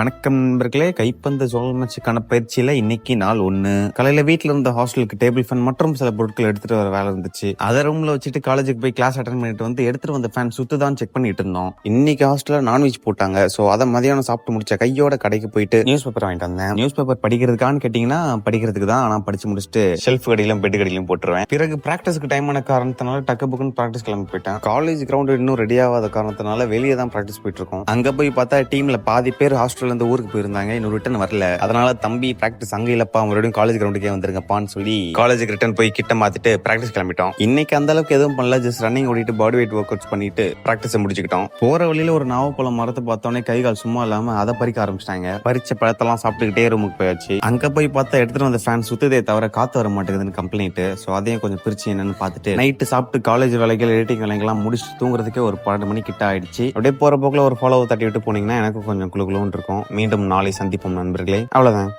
வணக்கம் நண்பர்களே. கைப்பந்து சோழமச்சுக்கான பயிற்சியில இன்னைக்கு நாள் 1. காலையில வீட்டுல இருந்த ஹாஸ்டலுக்கு டேபிள் ஃபேன் மற்றும் சில பொருட்கள் எடுத்துட்டு வர வேலை இருந்துச்சு. அதை ரூம்ல வச்சுட்டு காலேஜுக்கு போய் கிளாஸ் அட்டன் பண்ணிட்டு வந்து எடுத்துட்டு வந்த ஃபேன் சுத்துதான் செக் பண்ணிட்டு இருந்தோம். இன்னைக்கு ஹாஸ்டல்ல நான்வெஜ் போட்டாங்க. சோ அதை மதியானம் சாப்பிட்டு முடிச்ச கையோட கடைக்கு போயிட்டு நியூஸ் பேப்பர் வாங்கிட்டு வந்தேன். நியூஸ் பேப்பர் படிக்கிறதுக்கான்னு கேட்டீங்கன்னா படிக்கிறதுக்கு தான். ஆனா படிச்சு முடிச்சுட்டு ஷெல்ஃப் கடையிலும் பெட் கடையிலும் போட்டுருவேன். பிறகு பிராக்டிஸ்க்கு டைம் ஆன காரணத்தினால டக்கு புக்குன்னு பிராக்டிஸ் கிளம்பி போயிட்டேன். காலேஜ் கிரவுண்ட் இன்னும் ரெடி ஆகாத காரணத்தினால வெளியே தான் பிராக்டிஸ் போயிட்டு இருக்கோம். அங்க போய் பார்த்தா டீம்ல பாதி பேர் ஹாஸ்டல் இருந்து ஊருக்கு போயிருந்தாங்க. இன்னும் ரிட்டர்ன் வரல. அதனால தம்பி பிராக்டிஸ் அங்க இல்லப்பா, மறுபடியும் காலேஜ் கிரவுண்டுக்கே வந்துருங்கப்பான்னு சொல்லி காலேஜுக்கு ரிட்டர்ன் போய் கிட்ட மாத்திட்டு பிராக்டிஸ் கிளம்பிட்டோம். இன்னைக்கு அந்த அளவுக்கு எதுவும் பண்ணல. ஜஸ்ட் ரன்னிங் ஓடிட்டு பாடி வெயிட் ஒர்க் அவுட்ஸ் பண்ணிட்டு பிராக்டிஸ் முடிச்சுக்கிட்டோம். போற வழியில ஒரு நாவப்பழம் மரத்தை பார்த்தோன்னே கை கால் சும்மா இல்லாம அதை பறிக்க ஆரம்பிச்சிட்டாங்க. பறிச்ச பழத்தெல்லாம் சாப்பிட்டுக்கிட்டே ரூமுக்கு போயாச்சு. அங்க போய் பார்த்தா எடுத்துட்டு வந்த ஃபேன் சுத்ததே தவிர காத்து வர மாட்டேங்குதுன்னு கம்ப்ளைண்ட். சோ அதையும் கொஞ்சம் பிரிச்சு என்னன்னு பார்த்துட்டு நைட்டு சாப்பிட்டு காலேஜ் வேலைகள் எடிட்டிங் வேலைகள்லாம் முடிச்சு தூங்குறதுக்கே ஒரு 12 மணி கிட்ட ஆயிடுச்சு. அப்படியே போற போக்குல ஒரு ஃபாலோ தட்டி விட்டு போனீங்கன்னா எனக்கு கொஞ்சம் குழுன்னு இருக்கும். மீண்டும் நாளை சந்திப்போம் நண்பர்களே. அவ்வளவுதான்.